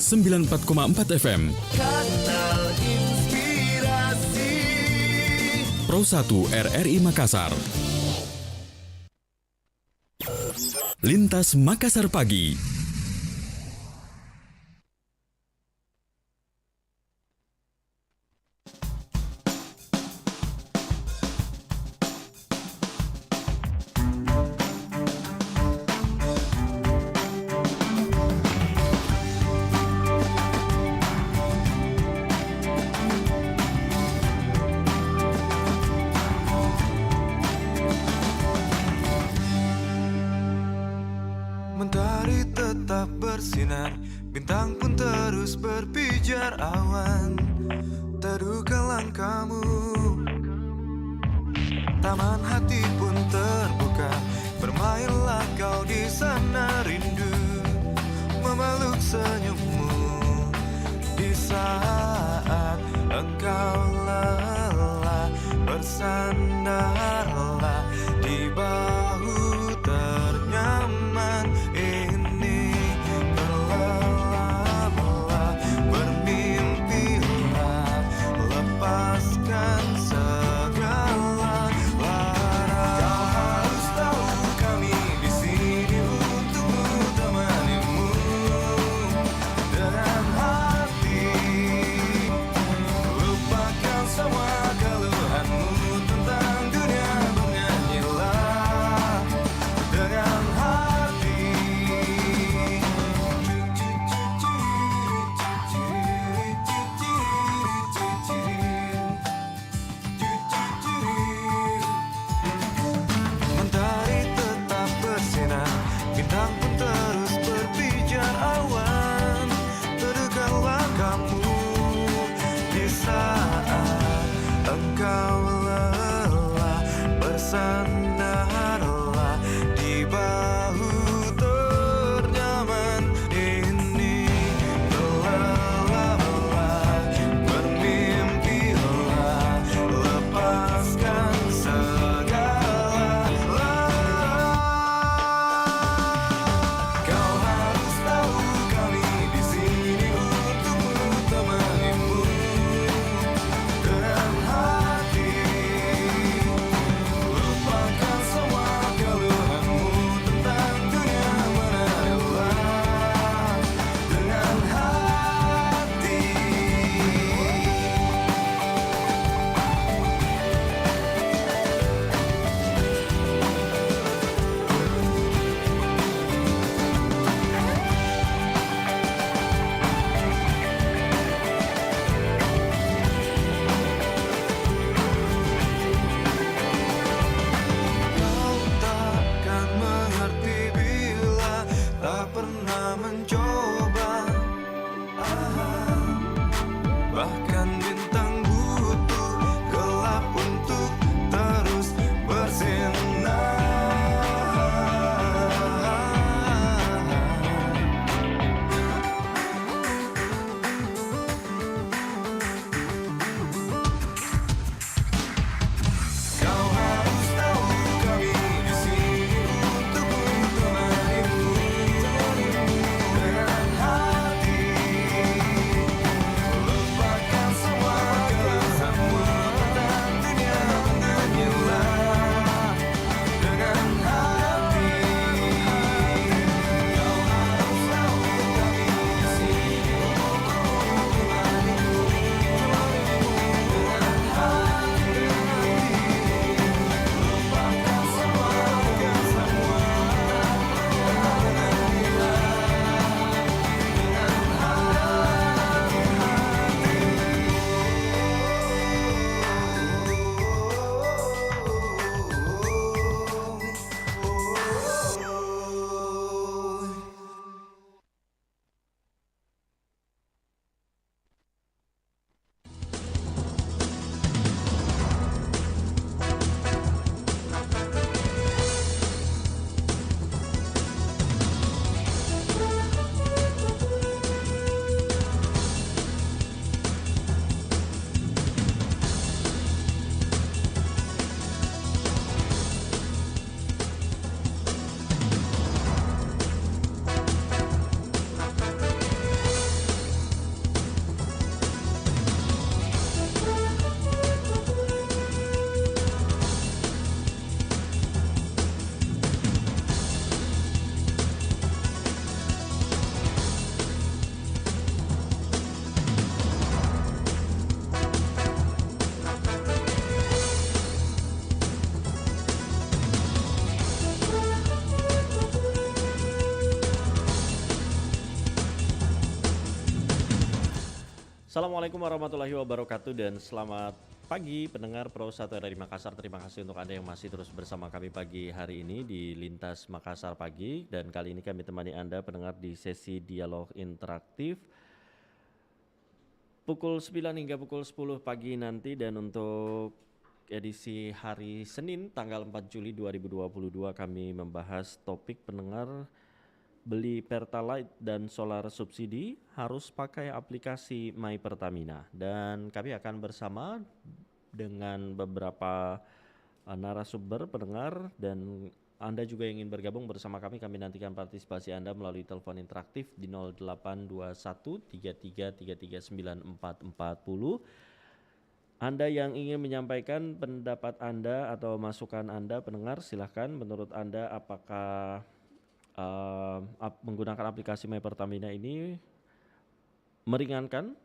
94,4 FM. Kanal Inspirasi Pro 1 RRI Makassar. Lintas Makassar Pagi. Mentari tetap bersinar, bintang pun terus berpijar, awan teduhkan langkahmu. Taman hati pun terbuka, bermainlah kau di sana, rindu memeluk senyummu. Di saat engkau lelah, bersandarlah di bahu ternyaman ini. Berlelah-lelah, bermimpilah, lepaskan segala lara. Kau harus tahu kami di sini untukmu, temanimu dengan hati. Lupakan semua keluhanmu tentang dunia, bernyanyilah Assalamualaikum warahmatullahi wabarakatuh dan selamat pagi pendengar Pro 1 RRI Makassar. Terima kasih untuk Anda yang masih terus bersama kami pagi hari ini di Lintas Makassar Pagi. Dan kali ini kami temani Anda pendengar di sesi dialog interaktif pukul 9 hingga pukul 10 pagi nanti. Dan untuk edisi hari Senin tanggal 4 Juli 2022 kami membahas topik pendengar beli Pertalite dan solar subsidi harus pakai aplikasi My Pertamina, dan kami akan bersama dengan beberapa narasumber pendengar, dan Anda juga yang ingin bergabung bersama kami nantikan partisipasi Anda melalui telepon interaktif di 0821 33 Anda yang ingin menyampaikan pendapat Anda atau masukan Anda pendengar, silahkan. Menurut Anda apakah menggunakan aplikasi My Pertamina ini meringankan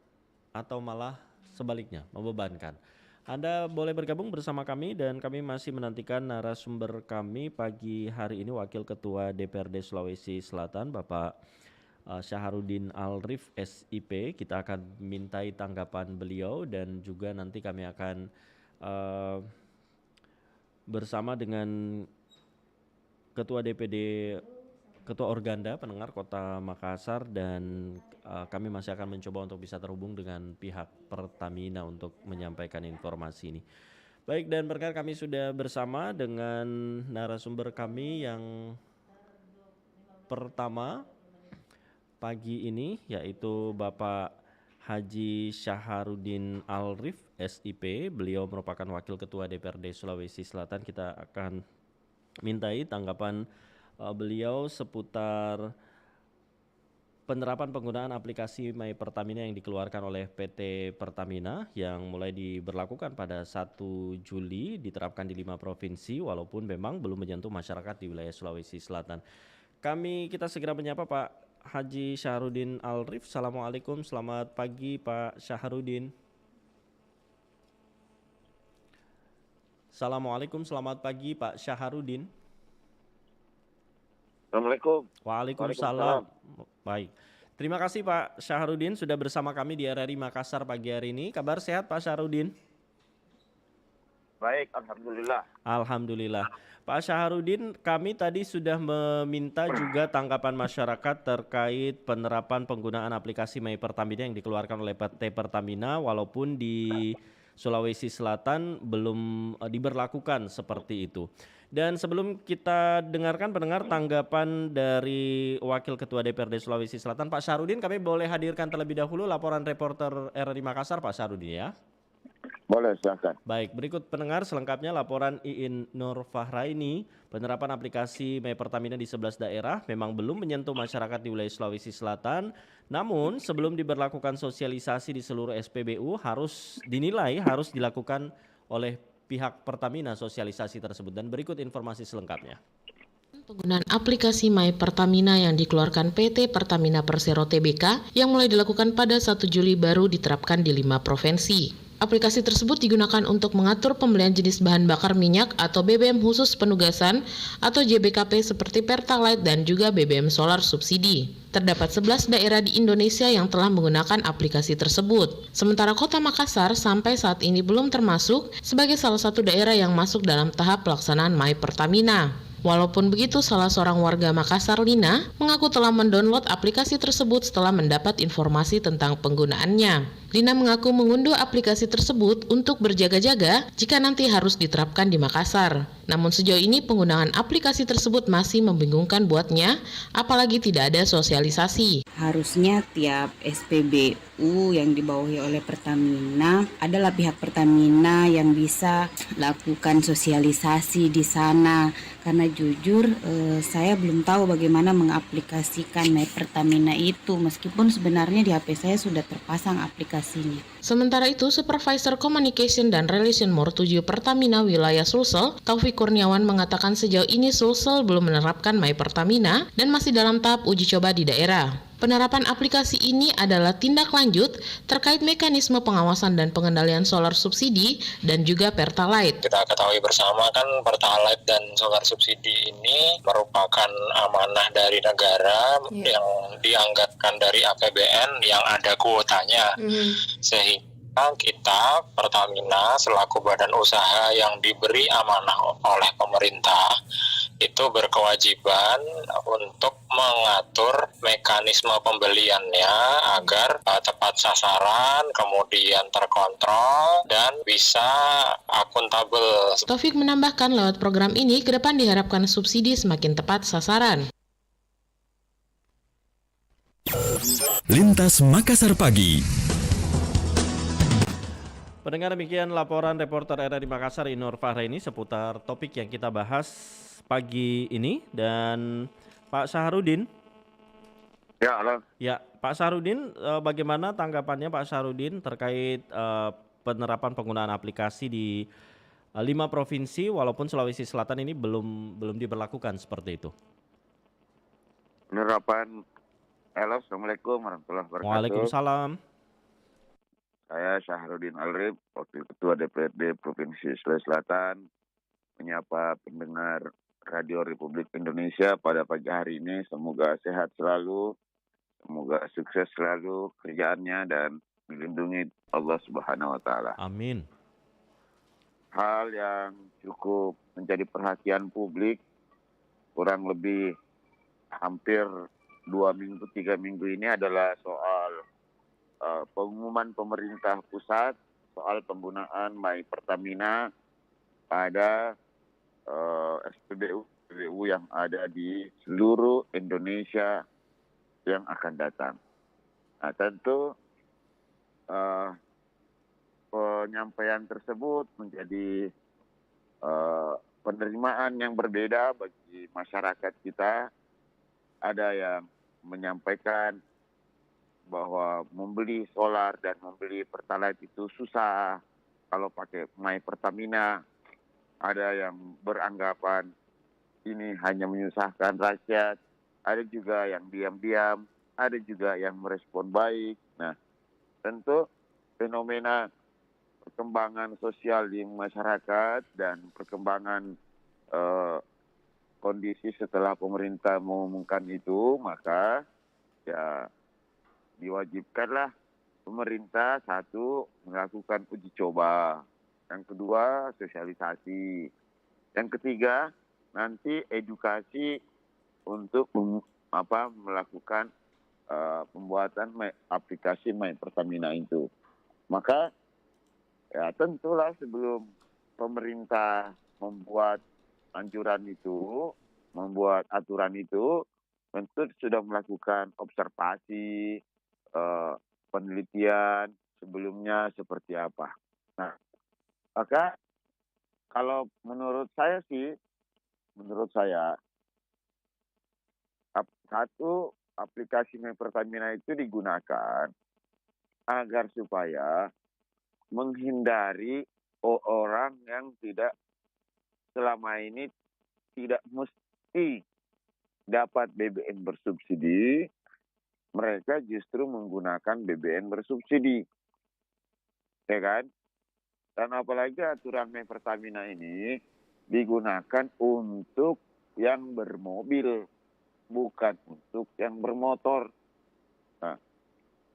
atau malah sebaliknya membebankan? Anda boleh bergabung bersama kami dan kami masih menantikan narasumber kami pagi hari ini, Wakil Ketua DPRD Sulawesi Selatan Bapak Syaharudin Alrif SIP. Kita akan mintai tanggapan beliau dan juga nanti kami akan bersama dengan Ketua DPD Ketua Organda pendengar Kota Makassar, dan kami masih akan mencoba untuk bisa terhubung dengan pihak Pertamina untuk menyampaikan informasi ini. Baik, dan berkat kami sudah bersama dengan narasumber kami yang pertama pagi ini, yaitu Bapak Haji Syaharudin Alrif SIP. Beliau merupakan Wakil Ketua DPRD Sulawesi Selatan. Kita akan mintai tanggapan beliau seputar penerapan penggunaan aplikasi My Pertamina yang dikeluarkan oleh PT Pertamina yang mulai diberlakukan pada 1 Juli, diterapkan di 5 provinsi walaupun memang belum menyentuh masyarakat di wilayah Sulawesi Selatan. Kita segera menyapa Pak Haji Syaharudin Alrif. Assalamualaikum, selamat pagi Pak Syaharudin. Assalamualaikum, selamat pagi Pak Syaharudin. Assalamualaikum. Waalaikumsalam. Baik. Terima kasih Pak Syaharudin sudah bersama kami di RRI Makassar pagi hari ini. Kabar sehat Pak Syaharudin? Baik, alhamdulillah. Alhamdulillah. Pak Syaharudin, kami tadi sudah meminta juga tanggapan masyarakat terkait penerapan penggunaan aplikasi My Pertamina yang dikeluarkan oleh PT Pertamina walaupun di Sulawesi Selatan belum diberlakukan seperti itu. Dan sebelum kita dengarkan pendengar tanggapan dari Wakil Ketua DPRD Sulawesi Selatan Pak Syaharudin, kami boleh hadirkan terlebih dahulu laporan reporter RRI Makassar Pak Syaharudin ya. Boleh, silakan. Baik, berikut pendengar selengkapnya laporan Iin Nur Fahraini. Penerapan aplikasi My Pertamina di 11 daerah memang belum menyentuh masyarakat di wilayah Sulawesi Selatan. Namun sebelum diberlakukan sosialisasi di seluruh SPBU harus dilakukan oleh pihak Pertamina sosialisasi tersebut, dan berikut informasi selengkapnya. Penggunaan aplikasi My Pertamina yang dikeluarkan PT Pertamina Persero Tbk yang mulai dilakukan pada 1 Juli baru diterapkan di 5 provinsi. Aplikasi tersebut digunakan untuk mengatur pembelian jenis bahan bakar minyak atau BBM khusus penugasan atau JBKP seperti Pertalite dan juga BBM solar subsidi. Terdapat 11 daerah di Indonesia yang telah menggunakan aplikasi tersebut. Sementara Kota Makassar sampai saat ini belum termasuk sebagai salah satu daerah yang masuk dalam tahap pelaksanaan My Pertamina. Walaupun begitu, salah seorang warga Makassar, Lina, mengaku telah mendownload aplikasi tersebut setelah mendapat informasi tentang penggunaannya. Lina mengaku mengunduh aplikasi tersebut untuk berjaga-jaga jika nanti harus diterapkan di Makassar. Namun sejauh ini penggunaan aplikasi tersebut masih membingungkan buatnya, apalagi tidak ada sosialisasi. Harusnya tiap SPBU yang dibawahi oleh Pertamina adalah pihak Pertamina yang bisa lakukan sosialisasi di sana. Karena jujur saya belum tahu bagaimana mengaplikasikan My Pertamina itu, meskipun sebenarnya di HP saya sudah terpasang aplikasinya. Sementara itu, Supervisor Communication dan Relation More 7 Pertamina Wilayah Sulsel, Taufik Kurniawan mengatakan sejauh ini Sulsel belum menerapkan My Pertamina dan masih dalam tahap uji coba di daerah. Penerapan aplikasi ini adalah tindak lanjut terkait mekanisme pengawasan dan pengendalian solar subsidi dan juga Pertalite. Kita ketahui bersama kan Pertalite dan solar subsidi ini merupakan amanah dari negara yang dianggarkan dari APBN yang ada kuotanya. Sehingga kita Pertamina selaku badan usaha yang diberi amanah oleh pemerintah itu berkewajiban untuk mengatur mekanisme pembeliannya agar tepat sasaran, kemudian terkontrol, dan bisa akuntabel. Taufik menambahkan lewat program ini ke depan diharapkan subsidi semakin tepat sasaran. Lintas Makassar Pagi. Pendengar, demikian laporan reporter RRI Makassar Inur Fahraini seputar topik yang kita bahas pagi ini. Dan Pak Saharudin. Ya, halo. Ya, Pak Saharudin, bagaimana tanggapannya Pak Saharudin terkait penerapan penggunaan aplikasi di 5 provinsi walaupun Sulawesi Selatan ini belum diberlakukan seperti itu? Penerapan. Halo, Assalamualaikum warahmatullahi wabarakatuh. Waalaikumsalam. Saya Syahrudin Alrif, Wakil Ketua DPRD Provinsi Sulawesi Selatan, menyapa pendengar Radio Republik Indonesia pada pagi hari ini. Semoga sehat selalu, semoga sukses selalu kerjaannya dan dilindungi Allah Subhanahu wa Ta'ala. Amin. Hal yang cukup menjadi perhatian publik kurang lebih hampir 2 minggu, 3 minggu ini adalah soal pengumuman pemerintah pusat soal penggunaan My Pertamina pada SPBU yang ada di seluruh Indonesia yang akan datang. Nah, tentu penyampaian tersebut menjadi penerimaan yang berbeda bagi masyarakat kita. Ada yang menyampaikan bahwa membeli solar dan membeli Pertalite itu susah kalau pakai My Pertamina. Ada yang beranggapan ini hanya menyusahkan rakyat. Ada juga yang diam-diam, ada juga yang merespon baik. Nah, tentu fenomena perkembangan sosial di masyarakat dan perkembangan kondisi setelah pemerintah mengumumkan itu, maka ya diwajibkanlah pemerintah satu melakukan uji coba, yang kedua sosialisasi, yang ketiga nanti edukasi untuk melakukan pembuatan aplikasi My Pertamina itu. Maka ya tentulah sebelum pemerintah membuat anjuran itu, membuat aturan itu, tentu sudah melakukan observasi, penelitian sebelumnya seperti apa. Nah, maka kalau menurut saya satu aplikasi My Pertamina itu digunakan agar supaya menghindari orang yang tidak selama ini tidak mesti dapat BBM bersubsidi, mereka justru menggunakan BBM bersubsidi. Ya kan? Dan apalagi aturan My Pertamina ini digunakan untuk yang bermobil, bukan untuk yang bermotor. Nah,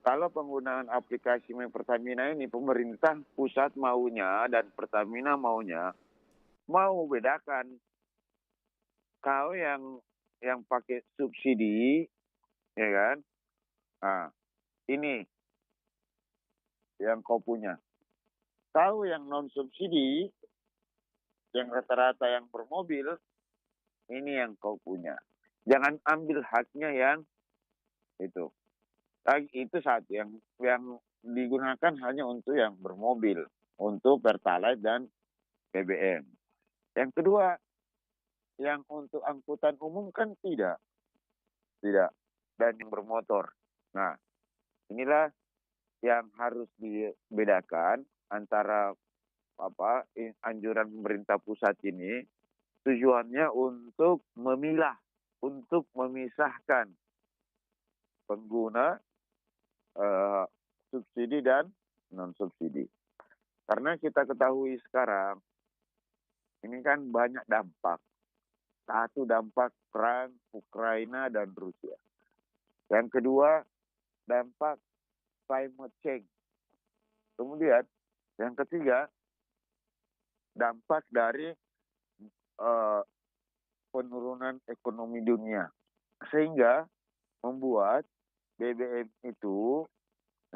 kalau penggunaan aplikasi My Pertamina ini, pemerintah pusat maunya dan Pertamina maunya, mau bedakan. Kau yang pakai subsidi, ya kan? Nah, ini yang kau punya. Kau yang non subsidi, yang rata-rata yang bermobil, ini yang kau punya. Jangan ambil haknya yang itu. Itu satu yang digunakan hanya untuk yang bermobil, untuk Pertalite dan BBM. Yang kedua, yang untuk angkutan umum kan tidak. Dan yang bermotor. Nah, inilah yang harus dibedakan antara anjuran pemerintah pusat ini tujuannya untuk memilah, untuk memisahkan pengguna subsidi dan non subsidi. Karena kita ketahui sekarang ini kan banyak dampak. Satu, dampak perang Ukraina dan Rusia. Yang kedua, dampak climate change. Kemudian yang ketiga, dampak dari penurunan ekonomi dunia. Sehingga membuat BBM itu,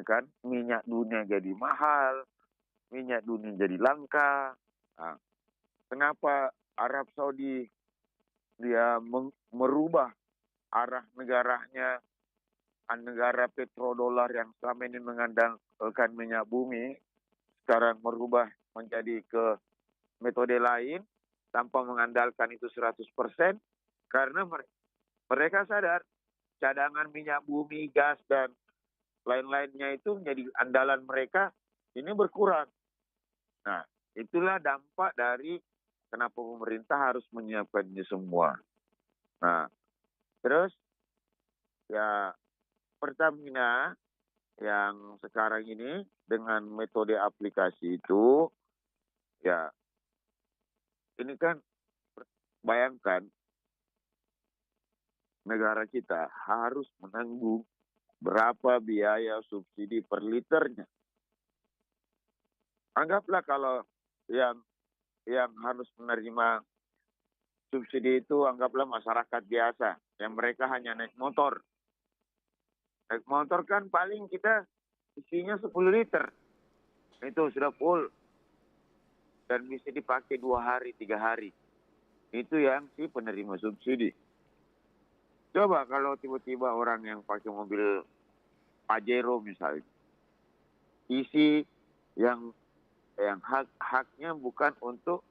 kan, minyak dunia jadi mahal, minyak dunia jadi langka. Nah, kenapa Arab Saudi dia merubah arah negaranya, negara petrodolar yang selama ini mengandalkan minyak bumi, sekarang merubah menjadi ke metode lain tanpa mengandalkan itu 100%, karena mereka sadar cadangan minyak bumi, gas, dan lain-lainnya itu menjadi andalan mereka ini berkurang. Nah, itulah dampak dari kenapa pemerintah harus menyiapkan ini semua. Nah, terus ya Pertamina yang sekarang ini dengan metode aplikasi itu, ya ini kan bayangkan negara kita harus menanggung berapa biaya subsidi per liternya. Anggaplah kalau yang harus menerima subsidi itu anggaplah masyarakat biasa, yang mereka hanya naik motor. Naik motor kan paling kita isinya 10 liter. Itu sudah full. Dan bisa dipakai 2 hari, 3 hari. Itu yang si penerima subsidi. Coba kalau tiba-tiba orang yang pakai mobil Pajero misalnya, isi yang haknya bukan untuk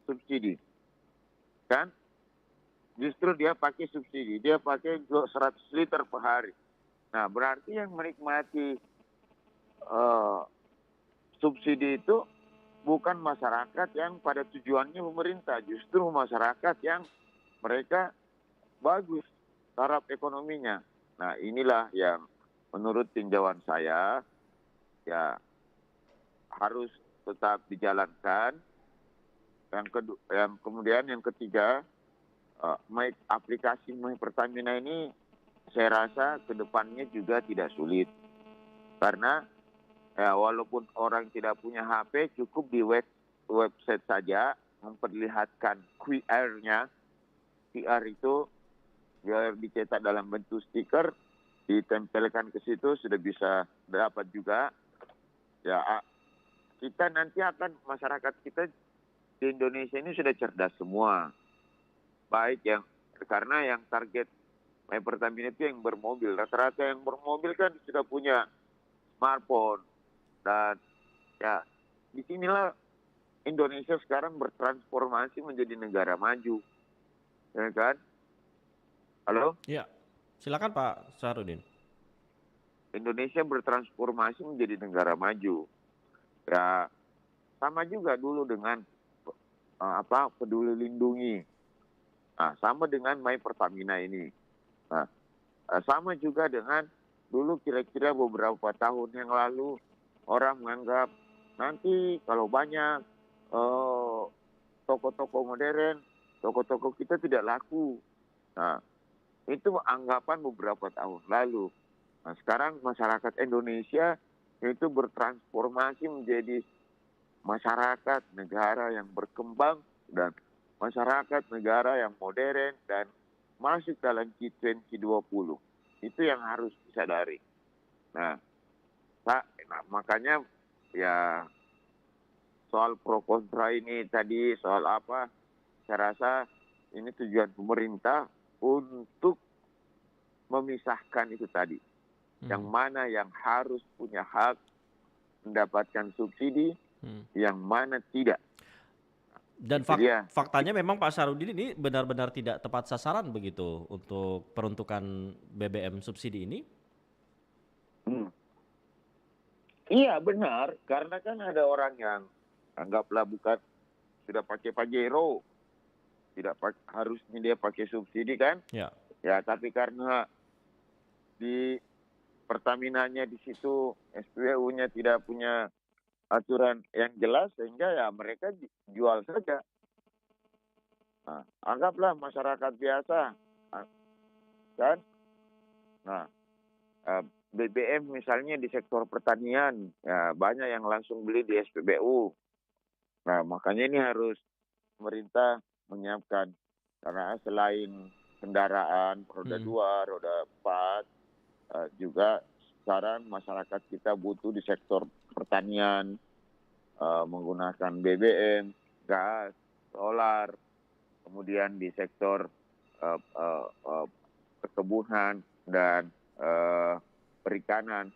subsidi, kan? Justru dia pakai subsidi, dia pakai 100 liter per hari. Nah, berarti yang menikmati subsidi itu bukan masyarakat yang pada tujuannya pemerintah, justru masyarakat yang mereka bagus taraf ekonominya. Nah, inilah yang menurut tinjauan saya ya harus tetap dijalankan. Kemudian yang ketiga, aplikasi My Pertamina ini saya rasa kedepannya juga tidak sulit. Karena walaupun orang tidak punya HP, cukup di website saja memperlihatkan QR-nya. QR itu dia dicetak dalam bentuk stiker, ditempelkan ke situ, sudah bisa dapat juga. Ya, kita nanti masyarakat kita di Indonesia ini sudah cerdas semua. Baik karena yang target My Pertamina itu yang bermobil. Rata-rata yang bermobil kan sudah punya smartphone. Dan ya, disinilah Indonesia sekarang bertransformasi menjadi negara maju. Ya kan? Halo? Ya, silakan Pak Saharudin. Indonesia bertransformasi menjadi negara maju. Ya, sama juga dulu dengan Peduli Lindungi. Nah, sama dengan My Pertamina ini. Nah, sama juga dengan dulu kira-kira beberapa tahun yang lalu orang menganggap nanti kalau banyak toko-toko modern, toko-toko kita tidak laku. Nah, itu anggapan beberapa tahun lalu. Nah, sekarang masyarakat Indonesia itu bertransformasi menjadi masyarakat negara yang berkembang dan masyarakat negara yang modern dan masuk dalam G20. Itu yang harus disadari. Nah, makanya ya soal pro kontra ini tadi, soal apa, saya rasa ini tujuan pemerintah untuk memisahkan itu tadi. Yang mana yang harus punya hak mendapatkan subsidi, yang mana tidak. Dan faktanya memang Pak Sarudin ini benar-benar tidak tepat sasaran begitu untuk peruntukan BBM subsidi ini? Iya benar, karena kan ada orang yang anggaplah bukan sudah pakai Pajero, harusnya dia pakai subsidi kan? Ya. Ya, tapi karena di Pertaminanya di situ SPBU-nya tidak punya aturan yang jelas, sehingga ya mereka jual saja. Nah, anggaplah masyarakat biasa, kan? Nah, BBM misalnya di sektor pertanian, ya banyak yang langsung beli di SPBU. Nah, makanya ini harus pemerintah menyiapkan, karena selain kendaraan roda 2, roda 4, juga sekarang masyarakat kita butuh di sektor pertanian, menggunakan BBM, gas, solar, kemudian di sektor perkebunan dan perikanan,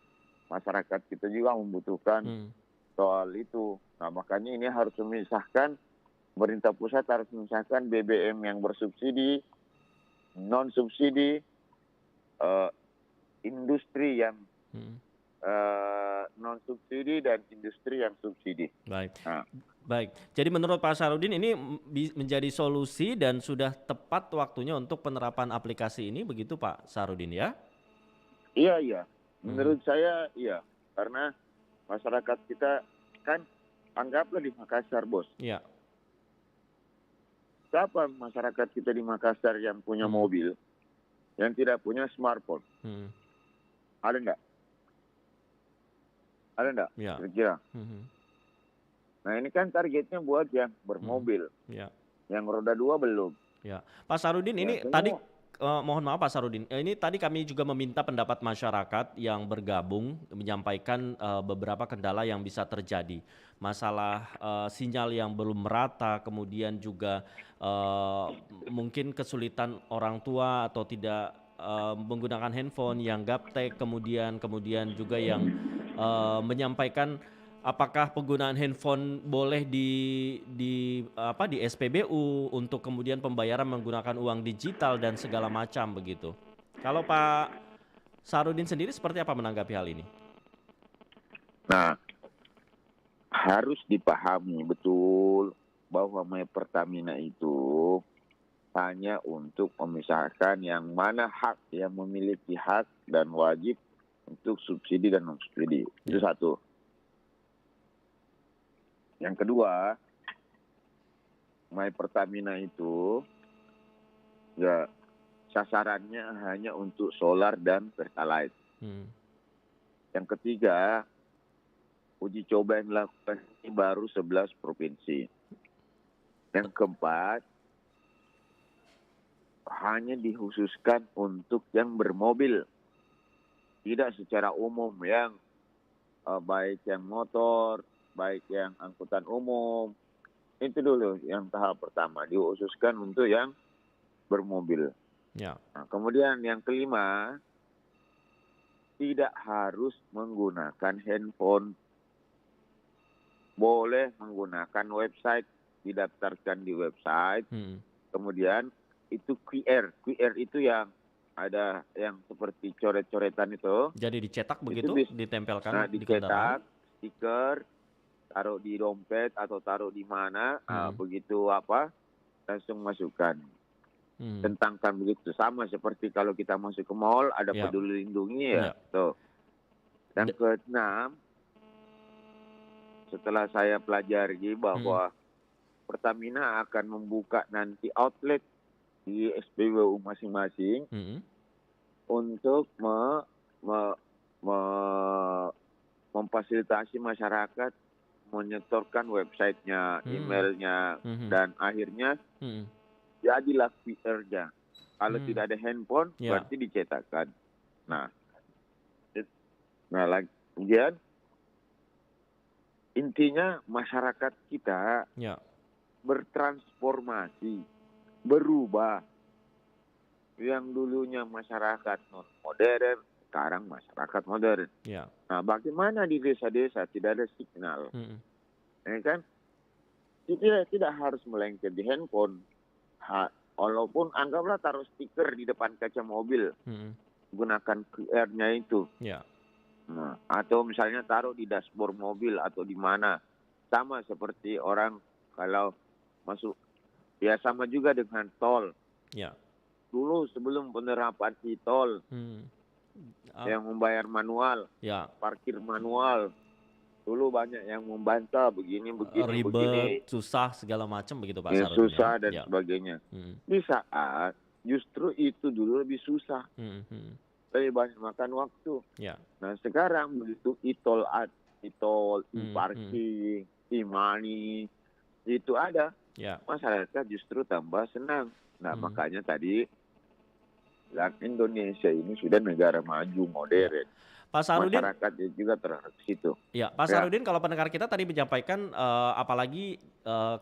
masyarakat kita juga membutuhkan soal itu. Nah, makanya ini harus memisahkan, pemerintah pusat harus memisahkan BBM yang bersubsidi, non subsidi, industri yang non subsidi dan industri yang subsidi. Baik. Nah, Baik. Jadi menurut Pak Sarudin ini menjadi solusi dan sudah tepat waktunya untuk penerapan aplikasi ini, begitu Pak Sarudin ya? iya. Menurut saya iya, karena masyarakat kita kan, anggaplah di Makassar, Bos. Iya. Siapa masyarakat kita di Makassar yang punya mobil, yang tidak punya smartphone? Ada enggak? Ada enggak? Ya. Kira-kira. Nah, ini kan targetnya buat yang bermobil. Ya. Yang roda 2 belum. Ya. Pak Sarudin, ini semua. tadi mohon maaf Pak Sarudin, ini tadi kami juga meminta pendapat masyarakat yang bergabung menyampaikan beberapa kendala yang bisa terjadi. Masalah sinyal yang belum merata, kemudian juga mungkin kesulitan orang tua atau tidak menggunakan handphone yang gaptek, kemudian juga yang menyampaikan apakah penggunaan handphone boleh di SPBU untuk kemudian pembayaran menggunakan uang digital dan segala macam begitu. Kalau Pak Sarudin sendiri seperti apa menanggapi hal ini? Nah, harus dipahami betul bahwa My Pertamina itu hanya untuk memisahkan yang mana hak, yang memiliki hak dan wajib untuk subsidi dan non subsidi. Itu satu. Yang kedua, My Pertamina itu ya sasarannya hanya untuk solar dan pertalite. Yang ketiga, uji coba yang dilakukan ini baru 11 provinsi. Yang keempat, hanya dikhususkan untuk yang bermobil, tidak secara umum, yang baik yang motor, baik yang angkutan umum. Itu dulu yang tahap pertama, dikhususkan untuk yang bermobil. Ya. Nah, kemudian yang kelima, tidak harus menggunakan handphone, boleh menggunakan website, didaftarkan di website. Kemudian itu QR itu yang ada yang seperti coret-coretan itu. Jadi dicetak begitu, ditempelkan nah, di kendaraan. Stiker, taruh di dompet atau taruh di mana, begitu langsung masukkan. Tentangkan begitu, sama seperti kalau kita masuk ke mall ada peduli lindungi ya. Tuh. Dan keenam, setelah saya pelajari bahwa Pertamina akan membuka nanti outlet di SPBU masing-masing untuk memfasilitasi masyarakat menyetorkan websitenya, emailnya, dan akhirnya jadilah QR-nya. Kalau tidak ada handphone, berarti dicetakkan. Nah, kemudian intinya masyarakat kita bertransformasi, berubah. Yang dulunya masyarakat non modern, sekarang masyarakat modern. Nah, bagaimana di desa-desa tidak ada signal? Ya kan? Tidak harus melengket di handphone. Walaupun anggaplah taruh stiker di depan kaca mobil, gunakan QR-nya itu. Nah, atau misalnya taruh di dashboard mobil atau di mana. Sama seperti orang kalau masuk, ya sama juga dengan tol. Dulu sebelum penerapan e-tol, yang membayar manual, Ya, parkir manual. Dulu banyak yang membantah begini, begini. ribet, susah segala macam begitu Pak Ya, Sarudin susah dan ya. sebagainya. Hmm, Di saat justru itu dulu lebih susah, lebih banyak makan waktu. Ya, Nah sekarang begitu e-tol, Hmm, e-parking, e-money itu ada, ya. masyarakat justru tambah senang. Nah Hmm. makanya tadi bilang Indonesia ini sudah negara maju modern. Pak Sarudin, Masyarakat juga terhadap situ. ya, Pak Ya. Sarudin, kalau pendengar kita tadi menyampaikan, apalagi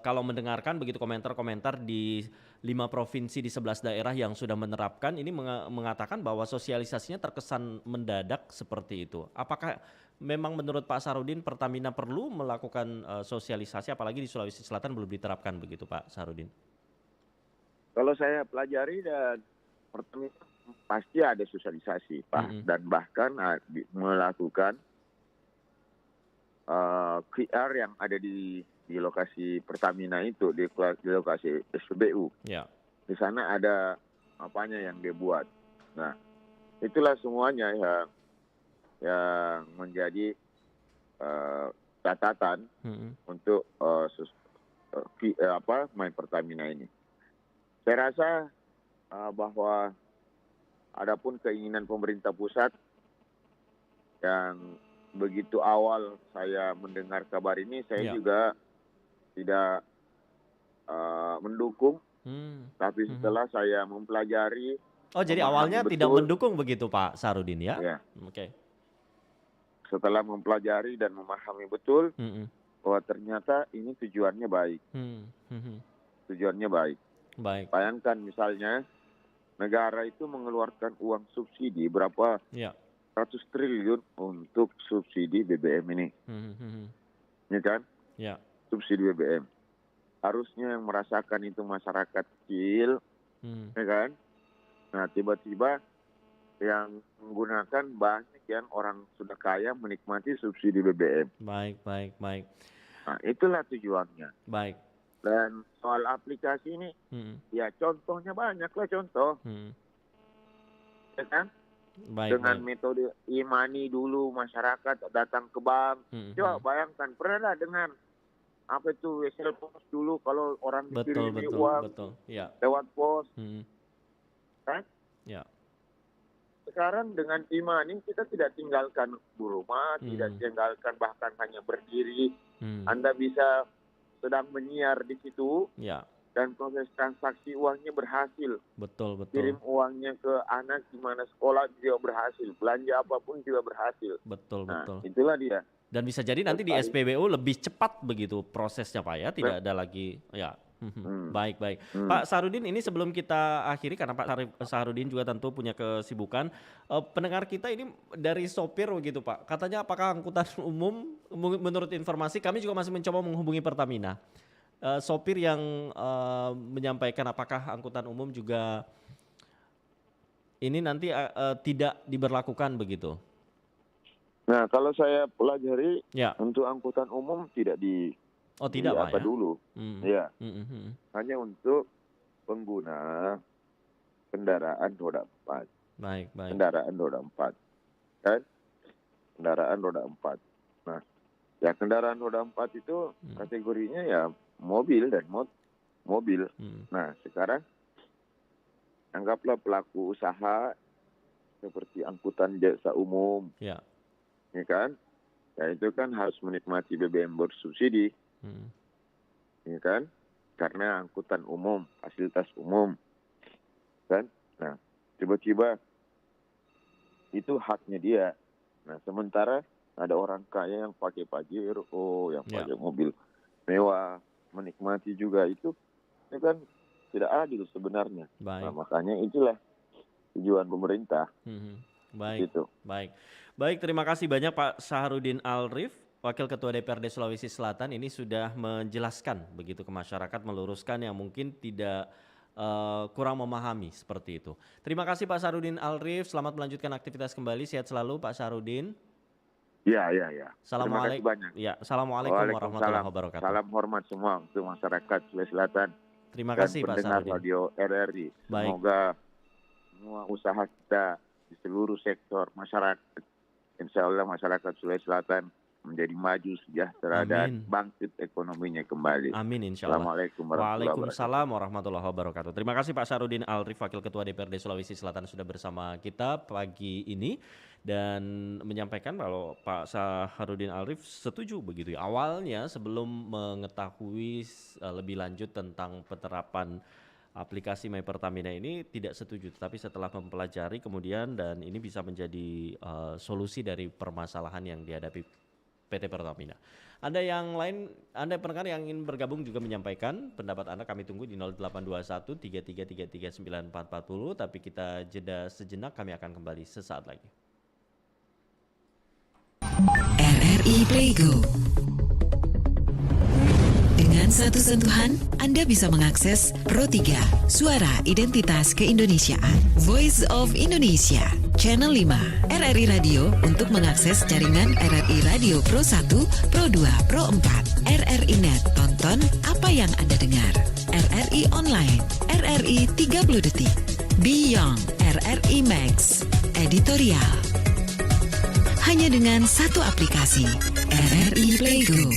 kalau mendengarkan begitu komentar-komentar di 5 provinsi di 11 daerah yang sudah menerapkan, ini mengatakan bahwa sosialisasinya terkesan mendadak seperti itu. Apakah memang menurut Pak Sarudin Pertamina perlu melakukan sosialisasi, apalagi di Sulawesi Selatan belum diterapkan begitu Pak Sarudin? Kalau saya pelajari dan Pertamina pasti ada sosialisasi, Pak, dan bahkan melakukan QR yang ada di lokasi Pertamina itu, di lokasi SPBU. Ya. Di sana ada apanya yang dia buat. Nah, itulah semuanya yang menjadi catatan untuk My Pertamina ini. Saya rasa bahwa adapun keinginan pemerintah pusat yang begitu awal saya mendengar kabar ini, saya juga tidak mendukung. Tapi setelah saya mempelajari, Oh, jadi awalnya tidak mendukung begitu Pak Sarudin ya? Ya. Oke. Setelah mempelajari dan memahami betul bahwa ternyata ini tujuannya baik. Tujuannya baik. Baik. Bayangkan misalnya negara itu mengeluarkan uang subsidi berapa ratus triliun untuk subsidi BBM ini. Ya kan? Ya. Subsidi BBM. Harusnya yang merasakan itu masyarakat kecil, ya kan? Nah, tiba-tiba yang menggunakan banyak yang orang sudah kaya menikmati subsidi BBM. Baik. Nah, itulah tujuannya. Baik. Dan soal aplikasi ini, ya contohnya banyak lah contoh. Ya kan? Dengan metode e-money dulu masyarakat datang ke bank. Coba bayangkan, pernah dengan apa itu wesel pos dulu kalau orang dikirimi uang Ya. lewat pos. Kan? Ya. Sekarang dengan e-money kita tidak tinggalkan di rumah, tidak tinggalkan bahkan hanya berdiri. Anda bisa sedang menyiar di situ, dan proses transaksi uangnya berhasil. Betul. Kirim uangnya ke anak di mana sekolah juga berhasil, belanja apapun juga berhasil. Betul. Itulah dia. Dan bisa jadi nanti di SPBU lebih cepat begitu prosesnya Pak ya, tidak ada lagi ya. Baik. Pak Sarudin, ini sebelum kita akhiri karena Pak Sarudin juga tentu punya kesibukan, pendengar kita ini dari sopir begitu Pak, katanya apakah angkutan umum, menurut informasi kami juga masih mencoba menghubungi Pertamina, sopir yang menyampaikan apakah angkutan umum juga ini nanti tidak diberlakukan begitu. Nah, kalau saya pelajari untuk angkutan umum tidak tidak Pak ya? dulu. Ya. Hanya untuk pengguna kendaraan roda 4. Baik. Kendaraan roda 4. Kan? Kendaraan roda 4. Nah, ya kendaraan roda 4 itu kategorinya ya mobil dan mobil. Nah, sekarang anggaplah pelaku usaha seperti angkutan jasa umum. Ya kan? Ya itu kan harus menikmati BBM bersubsidi. Ya kan? Karena angkutan umum, fasilitas umum. Kan? Nah, tiba-tiba itu haknya dia. Nah, sementara ada orang kaya yang pakai Pajero, yang pakai mobil mewah, menikmati juga itu kan tidak adil sebenarnya. Nah, makanya itulah tujuan pemerintah. Baik. Gitu. Baik, terima kasih banyak Pak Syahrudin Alrif, Wakil Ketua DPRD Sulawesi Selatan, ini sudah menjelaskan begitu ke masyarakat, meluruskan yang mungkin tidak kurang memahami seperti itu. Terima kasih Pak Syahrudin Alrif, selamat melanjutkan aktivitas kembali, sehat selalu Pak Syahrudin. Ya. Terima kasih banyak. Ya, Assalamualaikum warahmatullahi wabarakatuh. Salam hormat semua untuk masyarakat Sulawesi Selatan. Terima kasih Pak Syahrudin. Radio RRI. Semoga semua usaha kita di seluruh sektor masyarakat. Insya Allah masyarakat Sulawesi Selatan menjadi maju sejahtera dan Amin. bangkit ekonominya kembali. Amin insya Allah. Assalamualaikum warahmatullahi wabarakatuh. Waalaikumsalam warahmatullahi wabarakatuh. Terima kasih Pak Syarudin Alrif, Wakil Ketua DPRD Sulawesi Selatan sudah bersama kita pagi ini dan menyampaikan kalau Pak Syarudin Alrif setuju begitu ya. Awalnya sebelum mengetahui lebih lanjut tentang penerapan aplikasi My Pertamina ini tidak setuju, tapi setelah mempelajari kemudian dan ini bisa menjadi solusi dari permasalahan yang dihadapi PT Pertamina. Anda yang lain, Anda pendengar yang ingin bergabung juga menyampaikan pendapat Anda, kami tunggu di 0821 3333 9440, tapi kita jeda sejenak, kami akan kembali sesaat lagi. RRI Playgo. Dengan satu sentuhan, Anda bisa mengakses Pro 3, Suara Identitas Keindonesiaan, Voice of Indonesia, Channel 5, RRI Radio untuk mengakses jaringan RRI Radio Pro 1, Pro 2, Pro 4, RRI Net, tonton apa yang Anda dengar, RRI Online, RRI 30 Detik, Beyond, RRI Max, Editorial. Hanya dengan satu aplikasi, RRI Playgo.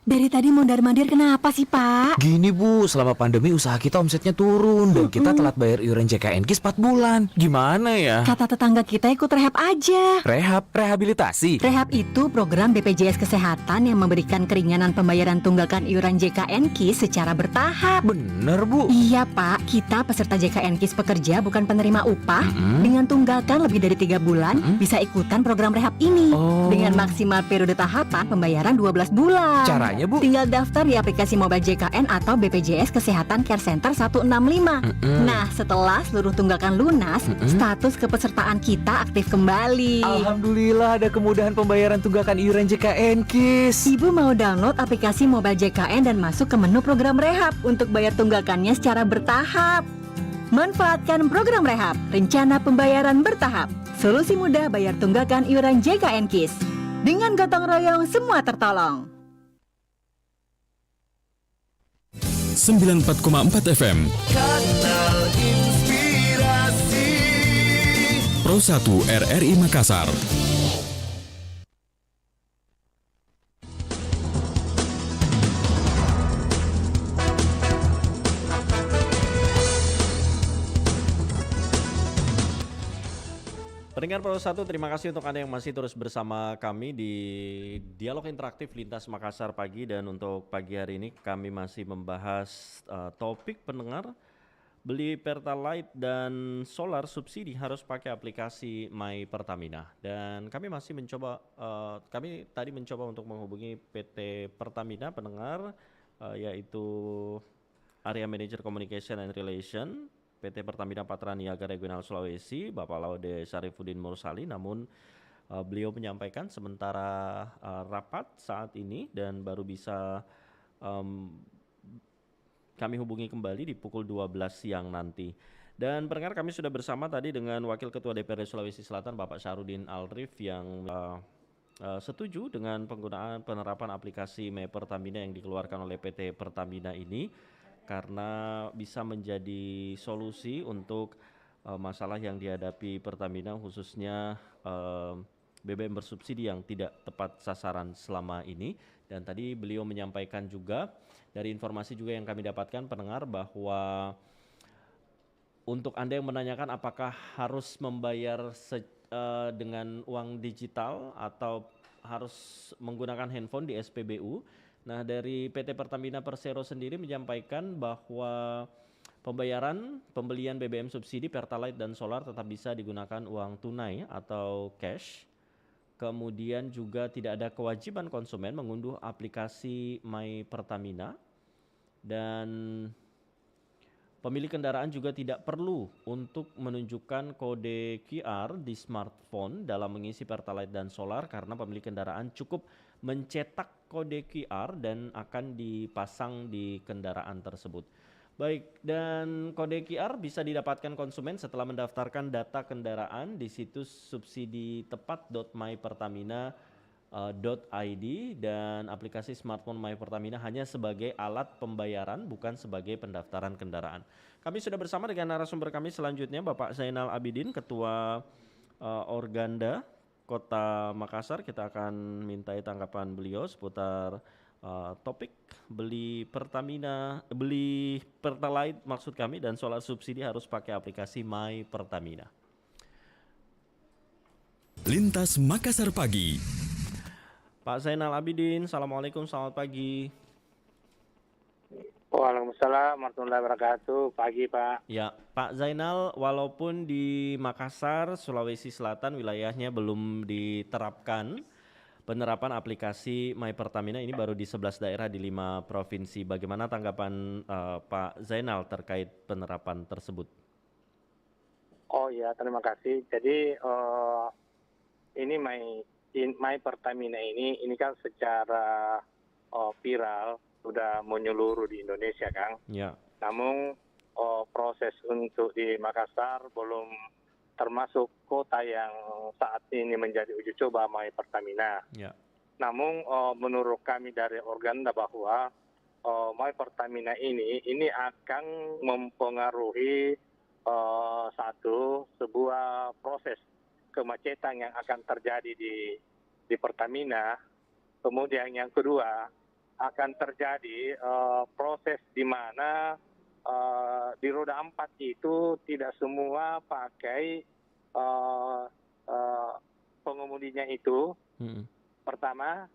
Dari tadi mondar-mandir kenapa sih, Pak? Gini Bu, selama pandemi usaha kita omsetnya turun dan kita telat bayar iuran JKNKIS 4 bulan. Gimana ya? Kata tetangga kita ikut rehab aja. Rehab, rehabilitasi. Rehab itu program BPJS Kesehatan yang memberikan keringanan pembayaran tunggakan iuran JKNKIS secara bertahap. Bener Bu. Iya Pak, kita peserta JKNKIS pekerja bukan penerima upah. Dengan tunggakan lebih dari 3 bulan bisa ikutan program rehab ini. Dengan maksimal periode tahapan pembayaran 12 bulan. Caranya Bu? Tinggal daftar di aplikasi mobile JKN atau BPJS Kesehatan Care Center 165. Nah, setelah seluruh tunggakan lunas, status kepesertaan kita aktif kembali. Alhamdulillah ada kemudahan pembayaran tunggakan iuran JKNKIS. Ibu mau download aplikasi mobile JKN dan masuk ke menu program rehab untuk bayar tunggakannya secara bertahap. Manfaatkan program rehab, rencana pembayaran bertahap. Solusi mudah bayar tunggakan iuran JKNKIS. Dengan gotong royong semua tertolong. 94,4 FM Kanal Inspirasi Pro 1 RRI Makassar. Pendengar Pro 1, terima kasih untuk Anda yang masih terus bersama kami di Dialog Interaktif Lintas Makassar pagi, dan untuk pagi hari ini kami masih membahas topik pendengar beli Pertalite dan solar subsidi harus pakai aplikasi My Pertamina, dan kami masih mencoba kami tadi mencoba untuk menghubungi PT Pertamina pendengar yaitu Area Manager Communication and Relation PT Pertamina Patra Niaga Regional Sulawesi, Bapak Laude Syarifuddin Mursali, namun beliau menyampaikan sementara rapat saat ini dan baru bisa kami hubungi kembali di pukul 12 siang nanti. Dan pendengar, kami sudah bersama tadi dengan Wakil Ketua DPRD Sulawesi Selatan Bapak Syarudin Alrif yang setuju dengan penggunaan penerapan aplikasi My Pertamina yang dikeluarkan oleh PT Pertamina ini, karena bisa menjadi solusi untuk masalah yang dihadapi Pertamina, khususnya BBM bersubsidi yang tidak tepat sasaran selama ini. Dan tadi beliau menyampaikan juga dari informasi juga yang kami dapatkan pendengar, bahwa untuk Anda yang menanyakan apakah harus membayar dengan uang digital atau harus menggunakan handphone di SPBU. Nah, dari PT Pertamina Persero sendiri menyampaikan bahwa pembelian BBM subsidi Pertalite dan solar tetap bisa digunakan uang tunai atau cash. Kemudian juga tidak ada kewajiban konsumen mengunduh aplikasi My Pertamina, dan pemilik kendaraan juga tidak perlu untuk menunjukkan kode QR di smartphone dalam mengisi Pertalite dan solar, karena pemilik kendaraan cukup mencetak kode QR dan akan dipasang di kendaraan tersebut. Baik, dan kode QR bisa didapatkan konsumen setelah mendaftarkan data kendaraan di situs subsiditepat.mypertamina .id dan aplikasi smartphone My Pertamina hanya sebagai alat pembayaran, bukan sebagai pendaftaran kendaraan. Kami sudah bersama dengan narasumber kami selanjutnya, Bapak Zainal Abidin, Ketua Organda Kota Makassar. Kita akan mintai tanggapan beliau seputar topik beli Pertalite maksud kami, dan solar subsidi harus pakai aplikasi My Pertamina. Lintas Makassar Pagi. Pak Zainal Abidin, Assalamualaikum, selamat pagi. Waalaikumsalam warahmatullahi wabarakatuh. Pagi, Pak. Ya, Pak Zainal, walaupun di Makassar, Sulawesi Selatan wilayahnya belum diterapkan penerapan aplikasi My Pertamina, ini baru di 11 daerah di 5 provinsi. Bagaimana tanggapan Pak Zainal terkait penerapan tersebut? Oh ya, terima kasih. Jadi ini My Pertamina ini kan secara viral sudah menyeluruh di Indonesia, Kang. Ya. Namun proses untuk di Makassar belum termasuk kota yang saat ini menjadi uji coba My Pertamina. Ya. Namun menurut kami dari Organda bahwa My Pertamina ini akan mempengaruhi sebuah proses kemacetan yang akan terjadi di Pertamina. Kemudian yang kedua akan terjadi proses di mana di roda 4 itu tidak semua pakai pengemudinya itu. Pertama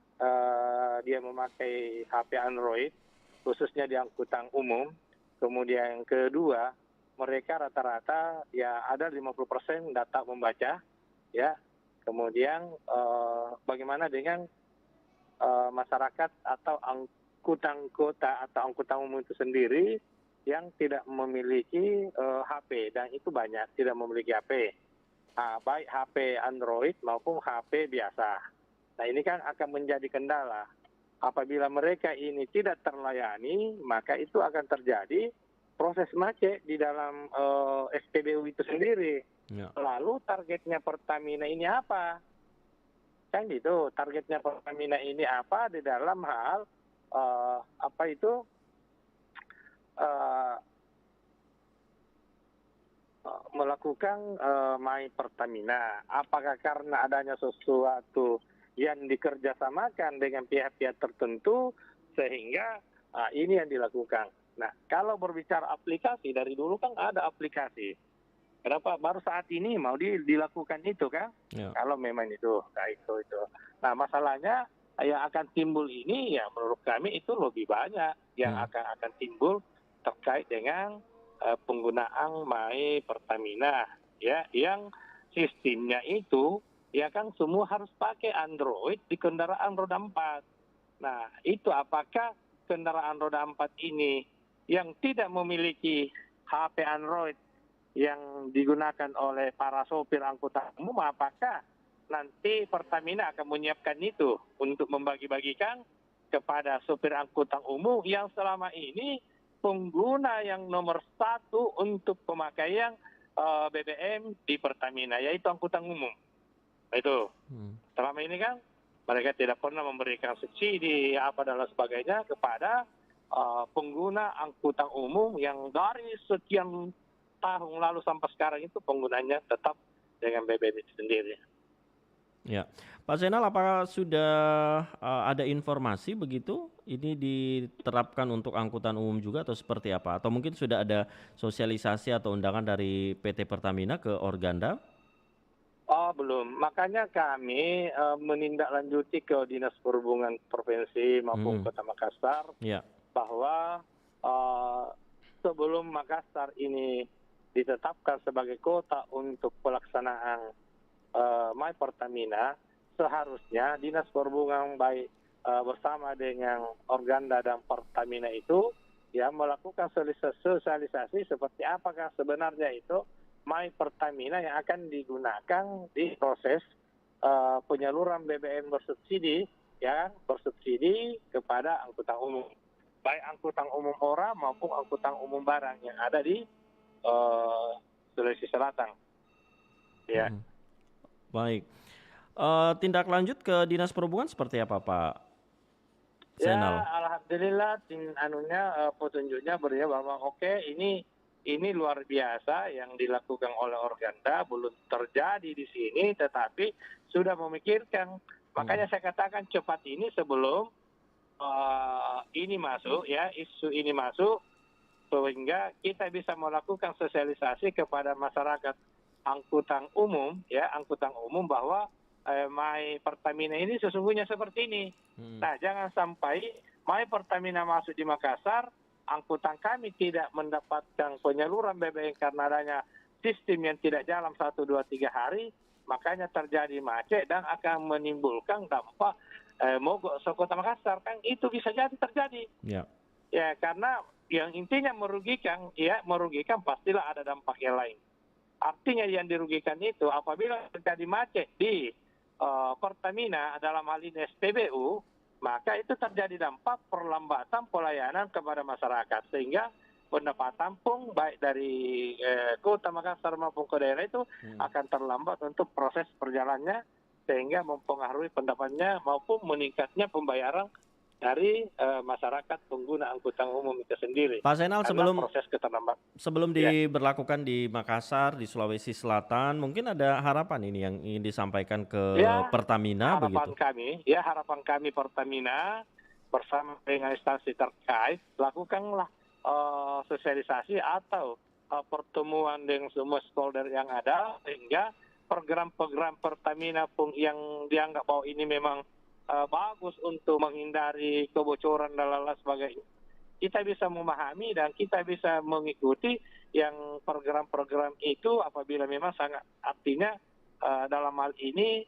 dia memakai HP Android khususnya di angkutan umum. Kemudian yang kedua mereka rata-rata ya ada 50% data membaca. Ya, kemudian bagaimana dengan masyarakat atau angkutan kota atau angkutan umum itu sendiri yang tidak memiliki HP, dan itu banyak tidak memiliki HP, baik HP Android maupun HP biasa. Nah ini kan akan menjadi kendala. Apabila mereka ini tidak terlayani, maka itu akan terjadi proses macet di dalam SPBU itu sendiri. Ya. Lalu targetnya Pertamina ini apa? Kan gitu, targetnya Pertamina ini apa di dalam hal melakukan My Pertamina. Apakah karena adanya sesuatu yang dikerjasamakan dengan pihak-pihak tertentu sehingga ini yang dilakukan. Nah, kalau berbicara aplikasi, dari dulu kan ada aplikasi. Kenapa baru saat ini mau dilakukan itu kan? Ya. Kalau memang itu, itu. Nah masalahnya yang akan timbul ini ya menurut kami itu lebih banyak yang akan timbul terkait dengan penggunaan My Pertamina ya, yang sistemnya itu ya kan semua harus pakai Android di kendaraan roda 4. Nah itu apakah kendaraan roda 4 ini yang tidak memiliki HP Android yang digunakan oleh para sopir angkutan umum, apakah nanti Pertamina akan menyiapkan itu untuk membagi-bagikan kepada sopir angkutan umum yang selama ini pengguna yang nomor 1 untuk pemakaian BBM di Pertamina, yaitu angkutan umum. Itu selama ini kan mereka tidak pernah memberikan subsidi apa dan lain sebagainya kepada pengguna angkutan umum yang dari sekian tahun lalu sampai sekarang itu penggunanya tetap dengan BBM itu sendiri. Ya, Pak Zainal, apakah sudah ada informasi begitu ini diterapkan untuk angkutan umum juga atau seperti apa? Atau mungkin sudah ada sosialisasi atau undangan dari PT Pertamina ke Organda? Oh belum, makanya kami menindaklanjuti ke Dinas Perhubungan Provinsi maupun Kota Makassar bahwa sebelum Makassar ini ditetapkan sebagai kota untuk pelaksanaan My Pertamina, seharusnya Dinas Perhubungan baik bersama dengan Organda dan Pertamina itu ya melakukan sosialisasi seperti apakah sebenarnya itu My Pertamina yang akan digunakan di proses penyaluran BBM bersubsidi, ya bersubsidi kepada angkutan umum, baik angkutan umum orang maupun angkutan umum barang yang ada di Sulawesi Selatan. Ya. Baik. Tindak lanjut ke Dinas Perhubungan seperti apa Pak Ya, Zainal? alhamdulillah petunjuknya beliau bahwa oke, ini luar biasa yang dilakukan oleh Organda, belum terjadi di sini tetapi sudah memikirkan. Makanya saya katakan cepat ini sebelum ini masuk ya, isu ini masuk, sehingga kita bisa melakukan sosialisasi kepada masyarakat angkutan umum bahwa My Pertamina ini sesungguhnya seperti ini. Nah, jangan sampai My Pertamina masuk di Makassar, angkutan kami tidak mendapatkan penyaluran BBM karena adanya sistem yang tidak jalan 1, 2, 3 hari, makanya terjadi macet dan akan menimbulkan dampak mogok sekota Makassar. Kan itu bisa jadi terjadi. Ya, karena yang intinya merugikan pastilah ada dampak yang lain. Artinya yang dirugikan itu apabila terjadi macet di Pertamina dalam hal ini SPBU, maka itu terjadi dampak perlambatan pelayanan kepada masyarakat sehingga pendapatan pun baik dari kota Makassar maupun ke daerah itu akan terlambat untuk proses perjalanannya sehingga mempengaruhi pendapatnya maupun meningkatnya pembayaran dari masyarakat pengguna angkutan umum itu sendiri. Pak Zainal, proses sebelum diberlakukan di Makassar, di Sulawesi Selatan, mungkin ada harapan ini yang ingin disampaikan ke Pertamina begitu? Harapan kami Pertamina bersama dengan instansi terkait lakukanlah sosialisasi atau pertemuan dengan semua stakeholder yang ada sehingga program-program Pertamina pun yang dianggap bahwa ini memang bagus untuk menghindari kebocoran dan lain sebagainya. Kita bisa memahami dan kita bisa mengikuti yang program-program itu apabila memang sangat artinya dalam hal ini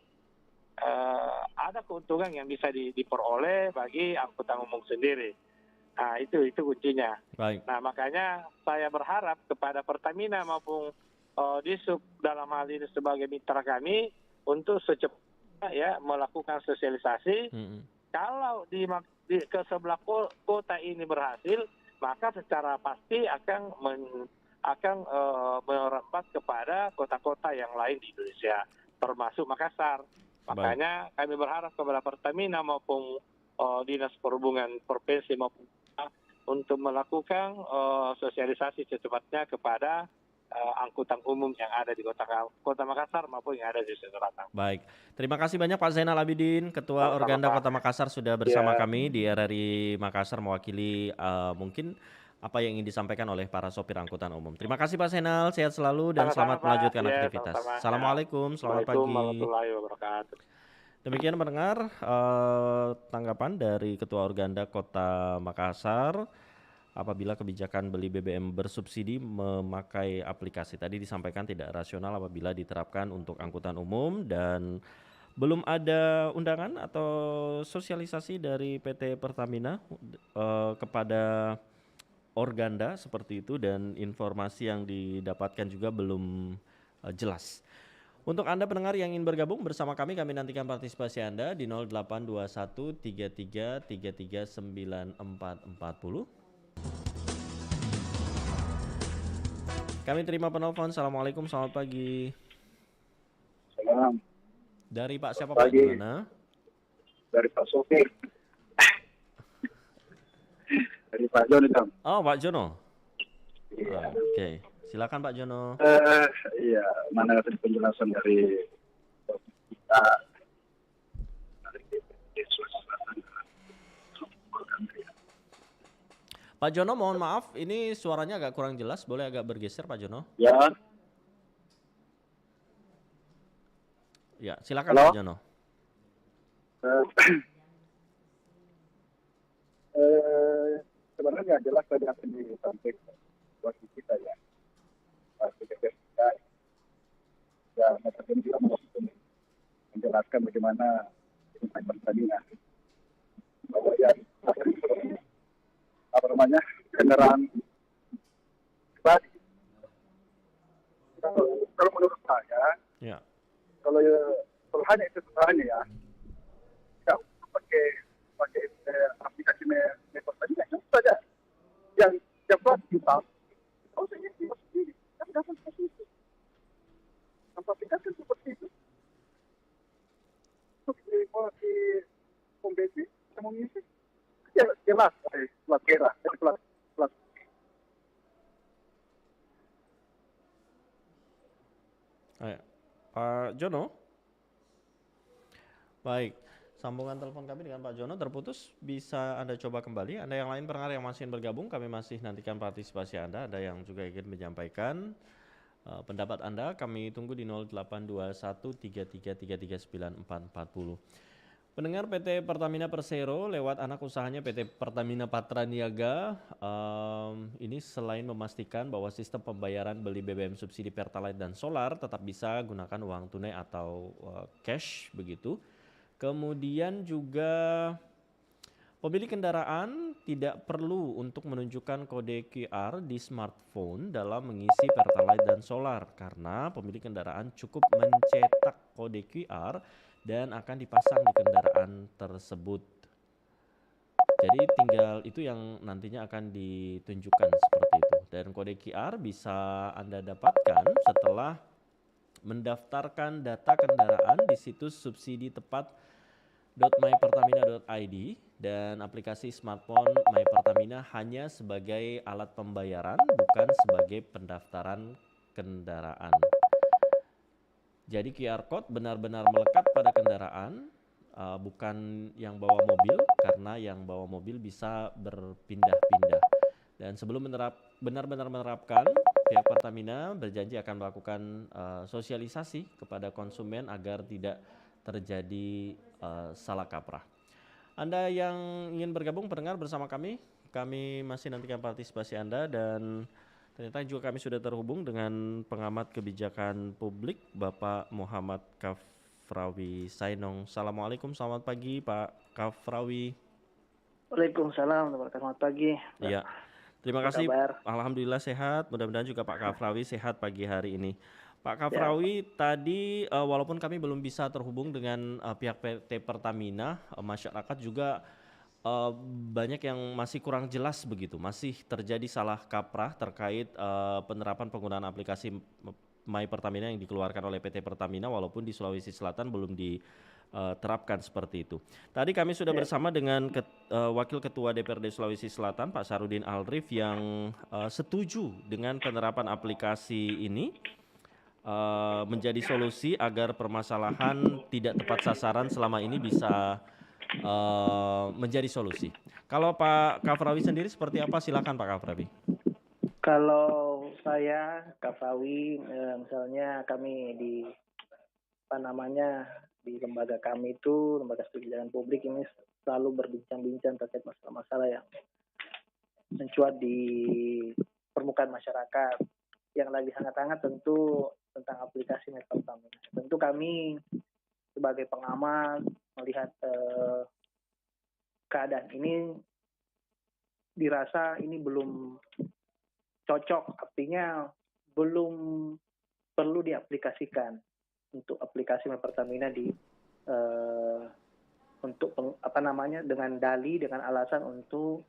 ada keuntungan yang bisa diperoleh bagi angkutan umum sendiri. Nah, itu kuncinya. Baik. Nah, makanya saya berharap kepada Pertamina maupun Disub dalam hal ini sebagai mitra kami untuk secepatnya melakukan sosialisasi. Kalau ke sebelah kota ini berhasil, maka secara pasti akan merambat kepada kota-kota yang lain di Indonesia, termasuk Makassar. Makanya kami berharap kepada Pertamina maupun Dinas Perhubungan Provinsi maupun untuk melakukan sosialisasi secepatnya kepada angkutan umum yang ada di kota Makassar maupun yang ada di Selatan. Baik, terima kasih banyak Pak Zainal Abidin, Ketua Organda Kota Makassar sudah bersama kami di RRI Makassar mewakili mungkin apa yang ingin disampaikan oleh para sopir angkutan umum. Terima kasih Pak Zainal, sehat selalu dan selamat melanjutkan aktivitas. Assalamualaikum, selamat pagi. Warahmatullahi wabarakatuh. Demikian mendengar tanggapan dari Ketua Organda Kota Makassar. Apabila kebijakan beli BBM bersubsidi memakai aplikasi tadi disampaikan tidak rasional apabila diterapkan untuk angkutan umum dan belum ada undangan atau sosialisasi dari PT Pertamina kepada Organda seperti itu dan informasi yang didapatkan juga belum jelas. Untuk Anda pendengar yang ingin bergabung bersama kami nantikan partisipasi Anda di 0821 33 33 9440. Kami terima penelpon. Assalamualaikum, selamat pagi. Salam. Dari Pak siapa Pak? Di mana? Dari Pak Sofi. Dari Pak Jono. Oh, Pak Jono. Iya. Oke, silakan Pak Jono. Iya, mana ada penjelasan dari kita dari Sulawesi. Pak Jono, mohon maaf, ini suaranya agak kurang jelas. Boleh agak bergeser, Pak Jono? Ya. Ya, silakan Pak Jono. Sebenarnya jelas tadi apa yang disampaikan wakil kita ya. Kita ya, maksudnya juga menjelaskan bagaimana Pertamina bahwa ya kendaraan pribadi. Kalau menurut saya, kalau hanya itu hanya ya, kita pakai aplikasi Pertamina itu saja. Yang plat kita, kalau saya ingin sendiri, kan dapat seperti itu. Tanpa aplikasi seperti itu. di pom bensin sama mengisi jelas plat merah, plat. Pak Jono? Baik, sambungan telepon kami dengan Pak Jono terputus. Bisa Anda coba kembali. Anda yang lain pendengar yang masih bergabung, kami masih nantikan partisipasi Anda. Ada yang juga ingin menyampaikan pendapat Anda, kami tunggu di 082133333940. Pendengar, PT Pertamina Persero lewat anak usahanya PT Pertamina Patraniaga ini selain memastikan bahwa sistem pembayaran beli BBM subsidi Pertalite dan solar tetap bisa gunakan uang tunai atau cash begitu. Kemudian juga pemilik kendaraan tidak perlu untuk menunjukkan kode QR di smartphone dalam mengisi Pertalite dan solar karena pemilik kendaraan cukup mencetak kode QR dan akan dipasang di kendaraan tersebut. Jadi tinggal itu yang nantinya akan ditunjukkan seperti itu. Dan kode QR bisa Anda dapatkan setelah mendaftarkan data kendaraan di situs subsidi tepat.mypertamina.id dan aplikasi smartphone My Pertamina hanya sebagai alat pembayaran, bukan sebagai pendaftaran kendaraan. Jadi QR Code benar-benar melekat pada kendaraan, bukan yang bawa mobil, karena yang bawa mobil bisa berpindah-pindah. Dan sebelum benar-benar menerapkan, pihak Pertamina berjanji akan melakukan sosialisasi kepada konsumen agar tidak terjadi salah kaprah. Anda yang ingin bergabung pendengar bersama kami masih nantikan partisipasi Anda dan ternyata juga kami sudah terhubung dengan pengamat kebijakan publik Bapak Muhammad Kafrawi Sainong. Assalamualaikum, selamat pagi Pak Kafrawi. Waalaikumsalam, selamat pagi. Iya, terima kasih. Alhamdulillah sehat, mudah-mudahan juga Pak Kafrawi sehat pagi hari ini. Pak Kafrawi, tadi walaupun kami belum bisa terhubung dengan pihak PT Pertamina, masyarakat juga banyak yang masih kurang jelas begitu, masih terjadi salah kaprah terkait penerapan penggunaan aplikasi My Pertamina yang dikeluarkan oleh PT Pertamina walaupun di Sulawesi Selatan belum diterapkan seperti itu. Tadi kami sudah bersama dengan Wakil Ketua DPRD Sulawesi Selatan Pak Sarudin Alrif yang setuju dengan penerapan aplikasi ini menjadi solusi agar permasalahan tidak tepat sasaran selama ini bisa menjadi solusi. Kalau Pak Kafrawi sendiri seperti apa? Silakan Pak Kafrawi. Kalau saya Kafrawi, misalnya kami di di lembaga kami itu lembaga kebijakan publik ini selalu berbincang-bincang terkait masalah-masalah yang mencuat di permukaan masyarakat. Yang lagi hangat-hangat tentu tentang aplikasi My Pertamina. Tentu kami sebagai pengamat melihat keadaan ini dirasa ini belum cocok, artinya belum perlu diaplikasikan untuk aplikasi My Pertamina untuk dengan alasan untuk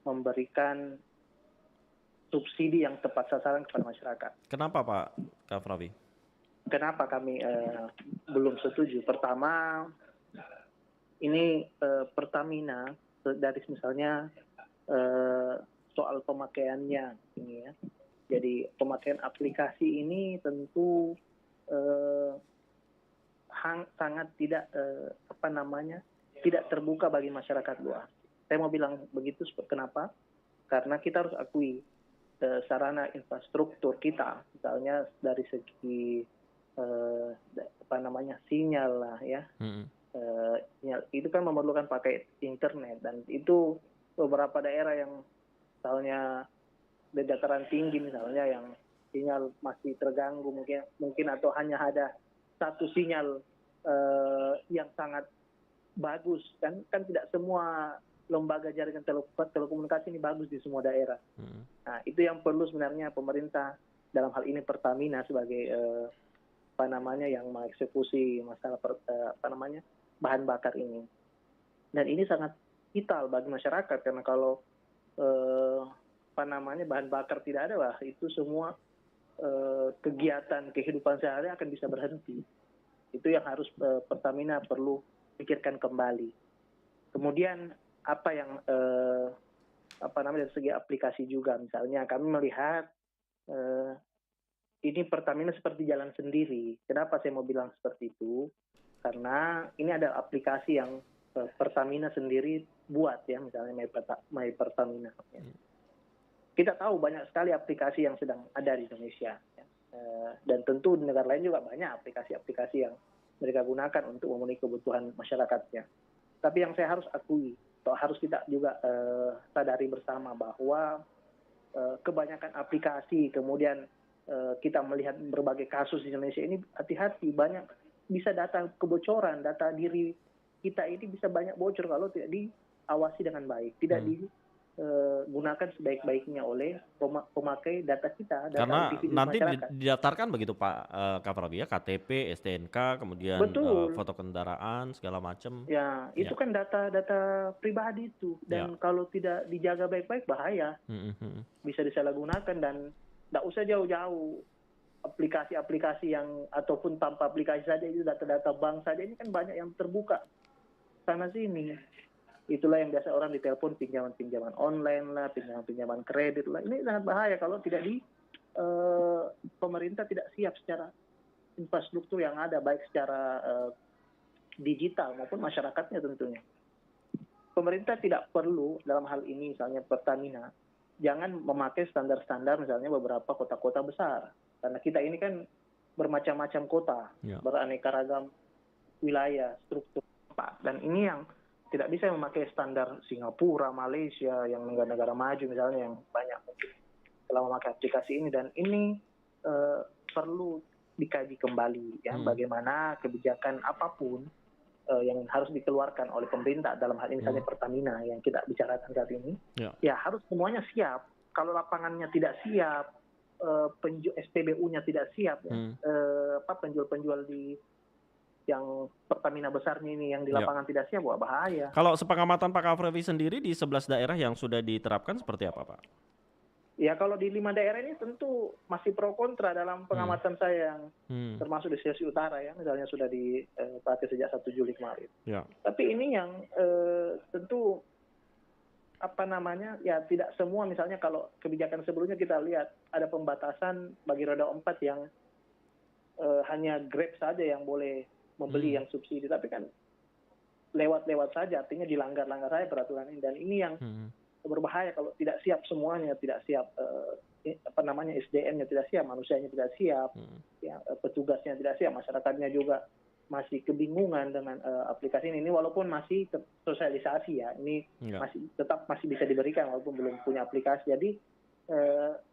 memberikan subsidi yang tepat sasaran kepada masyarakat. Kenapa Pak Kafrawi? Kenapa kami belum setuju? Pertama, ini Pertamina dari misalnya soal pemakaiannya ini ya. Jadi pemakaian aplikasi ini tentu sangat tidak tidak terbuka bagi masyarakat luas. Saya mau bilang begitu kenapa? Karena kita harus akui sarana infrastruktur kita, misalnya dari segi sinyal lah ya. Sinyal itu kan memerlukan pakai internet dan itu beberapa daerah yang misalnya di dataran tinggi misalnya yang sinyal masih terganggu mungkin atau hanya ada satu sinyal yang sangat bagus kan tidak semua lembaga jaringan telekomunikasi ini bagus di semua daerah. Nah, itu yang perlu sebenarnya pemerintah dalam hal ini Pertamina sebagai yang mengeksekusi masalah bahan bakar ini. Dan ini sangat vital bagi masyarakat karena kalau bahan bakar tidak ada, itu semua kegiatan kehidupan sehari akan bisa berhenti. Itu yang harus Pertamina perlu pikirkan kembali. Kemudian apa yang dari segi aplikasi juga, misalnya kami melihat ini Pertamina seperti jalan sendiri. Kenapa saya mau bilang seperti itu? Karena ini ada aplikasi yang Pertamina sendiri buat ya, misalnya My Pertamina. Ya. Kita tahu banyak sekali aplikasi yang sedang ada di Indonesia. Ya. Dan tentu di negara lain juga banyak aplikasi-aplikasi yang mereka gunakan untuk memenuhi kebutuhan masyarakatnya. Tapi yang saya harus akui, atau harus kita juga sadari bersama bahwa kebanyakan aplikasi, kemudian kita melihat berbagai kasus di Indonesia ini, hati-hati, banyak bisa data kebocoran, data diri kita ini bisa banyak bocor kalau tidak diawasi dengan baik, tidak digunakan sebaik-baiknya oleh pemakai data kita. Data Karena individu nanti masyarakat. didaftarkan begitu Pak Kafrawi ya, KTP, STNK, kemudian foto kendaraan segala macam. Ya, itu kan data pribadi itu, dan kalau tidak dijaga baik-baik bahaya, bisa disalahgunakan. Dan tidak usah jauh-jauh aplikasi-aplikasi yang ataupun tanpa aplikasi saja, itu data-data bank saja ini kan banyak yang terbuka sana sini. Itulah yang biasa orang ditelepon pinjaman-pinjaman online lah, pinjaman-pinjaman kredit lah. Ini sangat bahaya kalau tidak pemerintah tidak siap secara infrastruktur yang ada, baik secara digital maupun masyarakatnya tentunya. Pemerintah tidak perlu dalam hal ini, misalnya Pertamina, jangan memakai standar-standar misalnya beberapa kota-kota besar. Karena kita ini kan bermacam-macam kota, beraneka ragam wilayah, struktur. Dan ini yang tidak bisa memakai standar Singapura, Malaysia, yang negara-negara maju misalnya, yang banyak mungkin telah memakai aplikasi ini. Dan ini perlu dikaji kembali ya, bagaimana kebijakan apapun yang harus dikeluarkan oleh pemerintah, dalam hal ini misalnya Pertamina yang kita bicarakan saat ini, ya harus semuanya siap. Kalau lapangannya tidak siap, SPBU-nya tidak siap, penjual-penjual di yang Pertamina besarnya ini yang di lapangan tidak siap, wah bahaya. Kalau sepengamatan Pak Kafrawi sendiri di 11 daerah yang sudah diterapkan seperti apa Pak? Ya kalau di 5 daerah ini tentu masih pro kontra dalam pengamatan saya, yang termasuk di Sulawesi Utara ya, misalnya sudah dipakai sejak 1 Juli kemarin. Ya. Tapi ini yang tentu ya tidak semua, misalnya kalau kebijakan sebelumnya kita lihat ada pembatasan bagi roda 4 yang hanya Grab saja yang boleh membeli yang subsidi, tapi kan lewat-lewat saja, artinya dilanggar-langgar saja peraturan ini. Dan ini yang berbahaya kalau tidak siap semuanya, tidak siap SDM-nya tidak siap, manusianya tidak siap, ya, petugasnya tidak siap, masyarakatnya juga masih kebingungan dengan aplikasi ini. Walaupun masih sosialisasi ya, ini masih bisa diberikan walaupun belum punya aplikasi. Jadi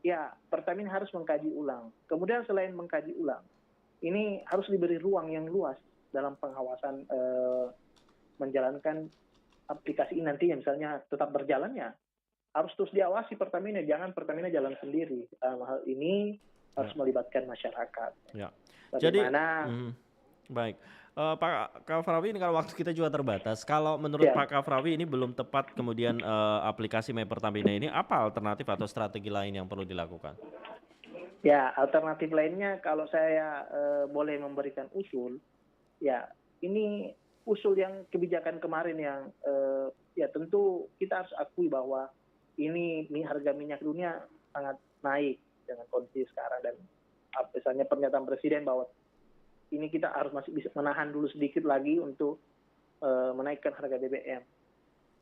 ya Pertamina harus mengkaji ulang. Kemudian selain mengkaji ulang, ini harus diberi ruang yang luas dalam pengawasan menjalankan aplikasi ini nantinya, misalnya tetap berjalannya harus terus diawasi Pertamina, jangan Pertamina jalan sendiri. Dalam hal ini harus melibatkan masyarakat. Ya. Bagaimana? Baik, Pak Kafrawi, ini kalau waktu kita juga terbatas, kalau menurut Pak Kafrawi ini belum tepat, kemudian aplikasi My Pertamina ini, apa alternatif atau strategi lain yang perlu dilakukan? Ya, alternatif lainnya kalau saya boleh memberikan usul, ya ini usul yang kebijakan kemarin yang ya tentu kita harus akui bahwa ini harga minyak dunia sangat naik dengan kondisi sekarang, dan misalnya pernyataan Presiden bahwa ini kita harus masih bisa menahan dulu sedikit lagi untuk menaikkan harga BBM.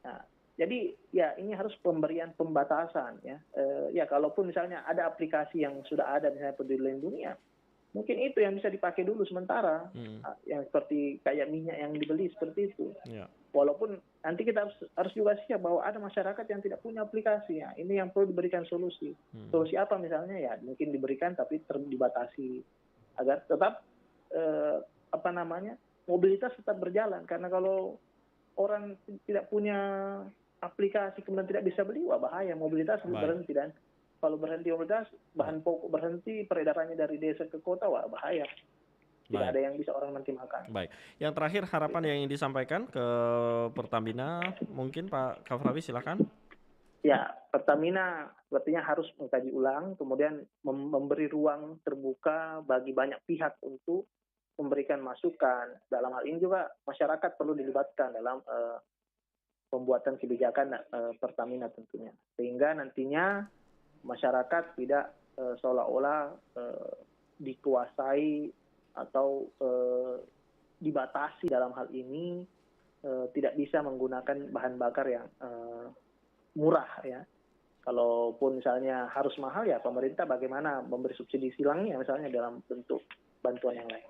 Nah, jadi ya ini harus pemberian pembatasan ya. Ya kalaupun misalnya ada aplikasi yang sudah ada misalnya Peduli Dunia, mungkin itu yang bisa dipakai dulu sementara, yang seperti kayak minyak yang dibeli seperti itu. Ya. Walaupun nanti kita harus juga siap bahwa ada masyarakat yang tidak punya aplikasi ya. Ini yang perlu diberikan solusi. Solusi apa misalnya ya mungkin diberikan tapi dibatasi agar tetap mobilitas tetap berjalan. Karena kalau orang tidak punya aplikasi kemudian tidak bisa beli, wah bahaya, mobilitas berhenti. Dan kalau berhenti mobilitas, bahan pokok berhenti, peredarannya dari desa ke kota, wah bahaya. Tidak ada yang bisa orang nanti makan. Baik. Yang terakhir, harapan yang ingin disampaikan ke Pertamina, mungkin Pak Kafrawi silakan. Ya, Pertamina sepertinya harus mengkaji ulang, kemudian memberi ruang terbuka bagi banyak pihak untuk memberikan masukan. Dalam hal ini juga masyarakat perlu dilibatkan dalam pembuatan kebijakan Pertamina tentunya, sehingga nantinya masyarakat tidak seolah-olah dikuasai atau dibatasi dalam hal ini, tidak bisa menggunakan bahan bakar yang murah ya. Kalaupun misalnya harus mahal ya pemerintah bagaimana memberi subsidi silangnya misalnya dalam bentuk bantuan yang lain.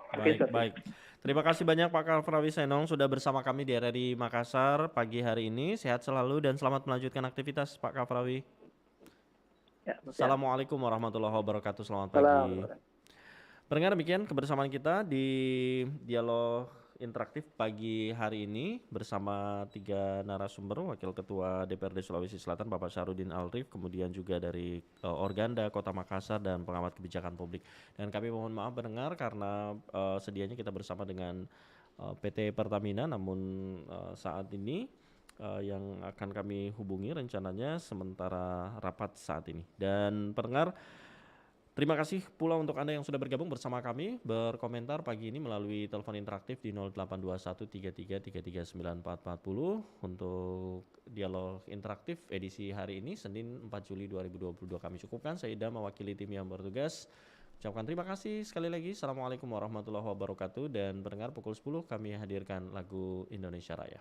Baik. Terima kasih banyak Pak Kafrawi Senong sudah bersama kami di RRI Makassar pagi hari ini. Sehat selalu dan selamat melanjutkan aktivitas Pak Kafrawi. Ya, Assalamualaikum warahmatullahi wabarakatuh. Selamat pagi. Pendengar, demikian kebersamaan kita di Dialog Interaktif pagi hari ini bersama 3 narasumber, Wakil Ketua DPRD Sulawesi Selatan Bapak Syahrudin Alrif, kemudian juga dari Organda Kota Makassar dan pengamat kebijakan publik. Dan kami mohon maaf pendengar karena sedianya kita bersama dengan PT Pertamina, namun saat ini yang akan kami hubungi rencananya sementara rapat saat ini. Dan pendengar, terima kasih pula untuk Anda yang sudah bergabung bersama kami, berkomentar pagi ini melalui telepon interaktif di 082133339440 untuk dialog interaktif edisi hari ini, Senin 4 Juli 2022 kami cukupkan. Saya Ida mewakili tim yang bertugas. Ucapkan terima kasih sekali lagi. Assalamualaikum warahmatullahi wabarakatuh. Dan pendengar, pukul 10 kami hadirkan lagu Indonesia Raya.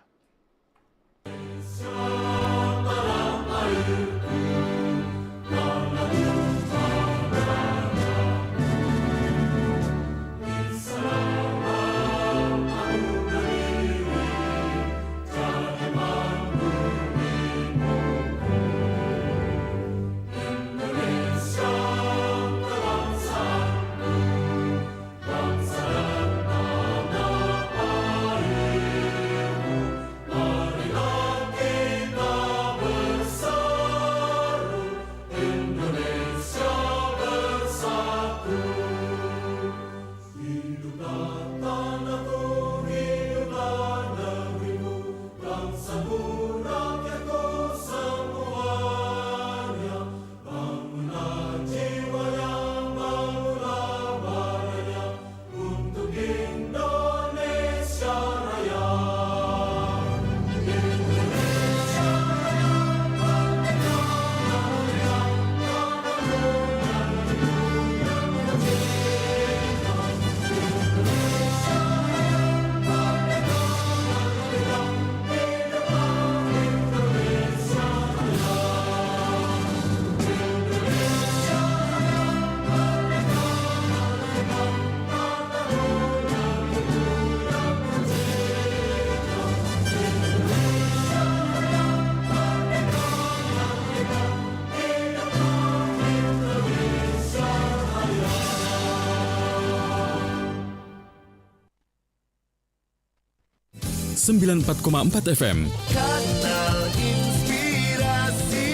Sembilan 94,4 FM Kanal Inspirasi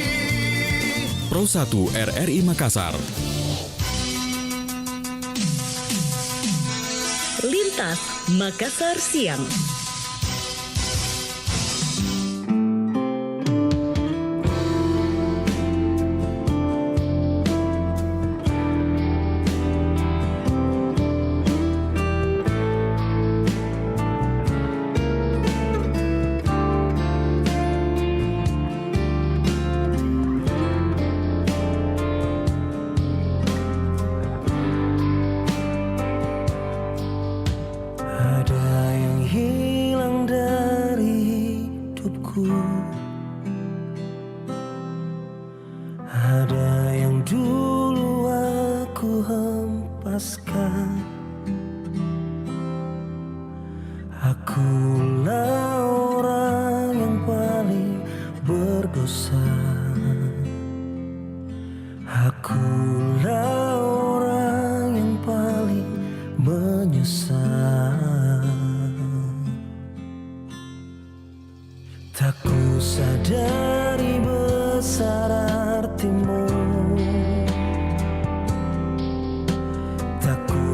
Pro 1 RRI Makassar. Lintas Makassar Siang.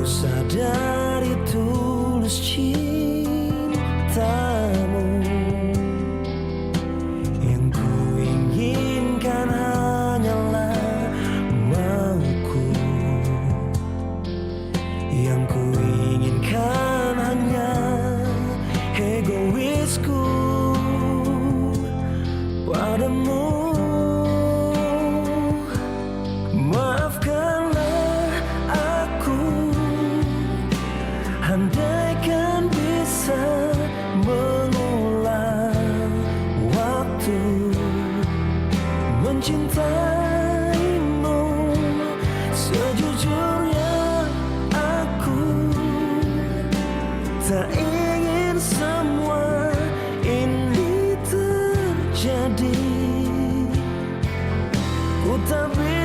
Sadari tulus cinta tak